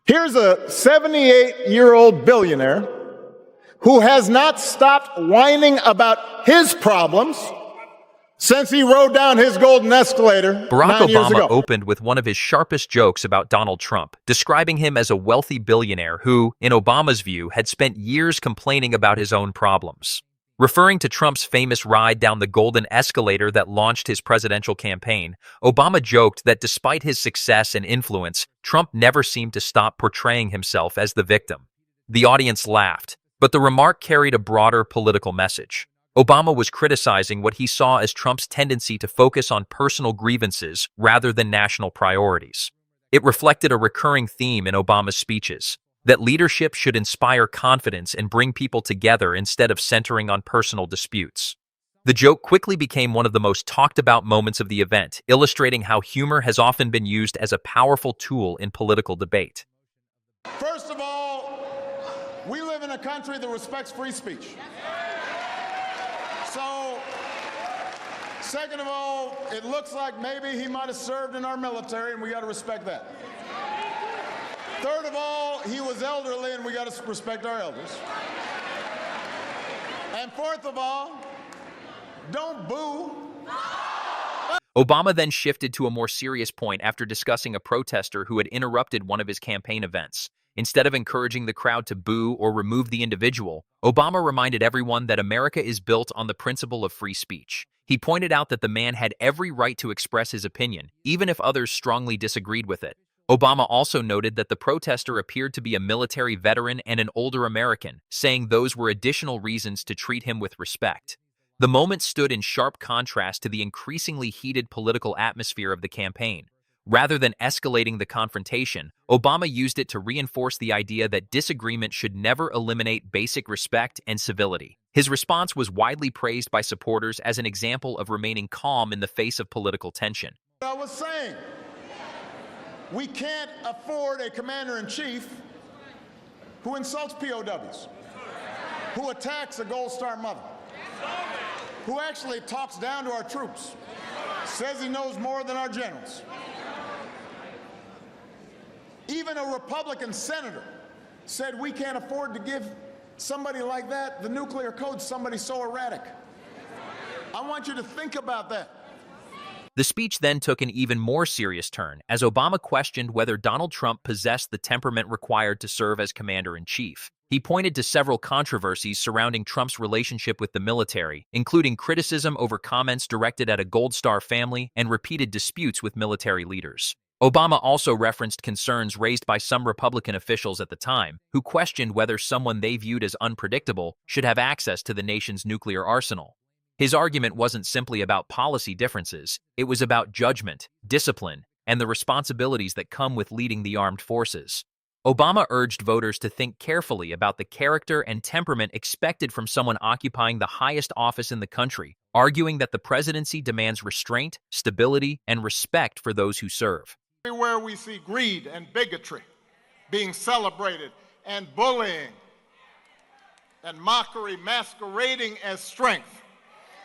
Here's a 78-year-old billionaire who has not stopped whining about his problems since he rode down his golden escalator Barack 9 years Obama ago. opened with one of his sharpest jokes about Donald Trump, describing him as a wealthy billionaire who, in Obama's view, had spent years complaining about his own problems. Referring to Trump's famous ride down the golden escalator that launched his presidential campaign, Obama joked that despite his success and influence, Trump never seemed to stop portraying himself as the victim. The audience laughed, but the remark carried a broader political message. Obama was criticizing what he saw as Trump's tendency to focus on personal grievances rather than national priorities. It reflected a recurring theme in Obama's speeches, that leadership should inspire confidence and bring people together instead of centering on personal disputes. The joke quickly became one of the most talked about moments of the event, illustrating how humor has often been used as a powerful tool in political debate. First of all, we live in a country that respects free speech. So, second of all, it looks like maybe he might have served in our military, and we got to respect that. Third of all, he was elderly, and we got to respect our elders. And fourth of all, don't boo. Obama then shifted to a more serious point after discussing a protester who had interrupted one of his campaign events. Instead of encouraging the crowd to boo or remove the individual, Obama reminded everyone that America is built on the principle of free speech. He pointed out that the man had every right to express his opinion, even if others strongly disagreed with it. Obama also noted that the protester appeared to be a military veteran and an older American, saying those were additional reasons to treat him with respect. The moment stood in sharp contrast to the increasingly heated political atmosphere of the campaign. Rather than escalating the confrontation, Obama used it to reinforce the idea that disagreement should never eliminate basic respect and civility. His response was widely praised by supporters as an example of remaining calm in the face of political tension. I was saying, we can't afford a commander-in-chief who insults POWs, who attacks a Gold Star mother, who actually talks down to our troops, says he knows more than our generals. Even a Republican senator said we can't afford to give somebody like that the nuclear code, somebody so erratic. I want you to think about that. The speech then took an even more serious turn, as Obama questioned whether Donald Trump possessed the temperament required to serve as commander-in-chief. He pointed to several controversies surrounding Trump's relationship with the military, including criticism over comments directed at a Gold Star family and repeated disputes with military leaders. Obama also referenced concerns raised by some Republican officials at the time, who questioned whether someone they viewed as unpredictable should have access to the nation's nuclear arsenal. His argument wasn't simply about policy differences, it was about judgment, discipline, and the responsibilities that come with leading the armed forces. Obama urged voters to think carefully about the character and temperament expected from someone occupying the highest office in the country, arguing that the presidency demands restraint, stability, and respect for those who serve. Everywhere we see greed and bigotry being celebrated, and bullying and mockery masquerading as strength,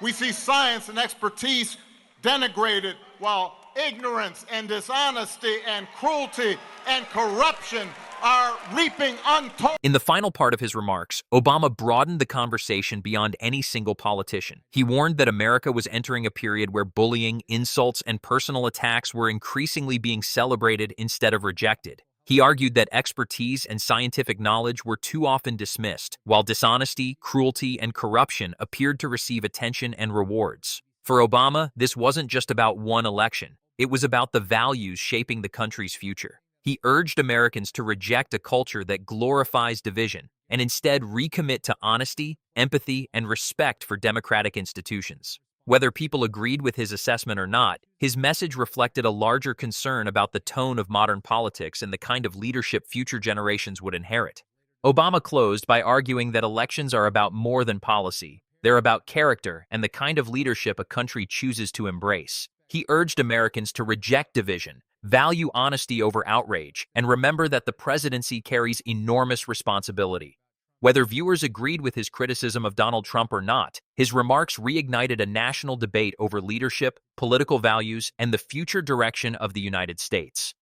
we see science and expertise denigrated, while ignorance and dishonesty and cruelty and corruption are reaping untold. In the final part of his remarks, Obama broadened the conversation beyond any single politician. He warned that America was entering a period where bullying, insults, and personal attacks were increasingly being celebrated instead of rejected. He argued that expertise and scientific knowledge were too often dismissed, while dishonesty, cruelty, and corruption appeared to receive attention and rewards. For Obama, this wasn't just about one election. It was about the values shaping the country's future. He urged Americans to reject a culture that glorifies division and instead recommit to honesty, empathy, and respect for democratic institutions. Whether people agreed with his assessment or not, his message reflected a larger concern about the tone of modern politics and the kind of leadership future generations would inherit. Obama closed by arguing that elections are about more than policy. They're about character and the kind of leadership a country chooses to embrace. He urged Americans to reject division, value honesty over outrage, and remember that the presidency carries enormous responsibility. Whether viewers agreed with his criticism of Donald Trump or not, his remarks reignited a national debate over leadership, political values, and the future direction of the United States.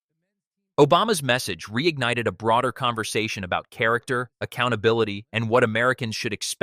Obama's message reignited a broader conversation about character, accountability, and what Americans should expect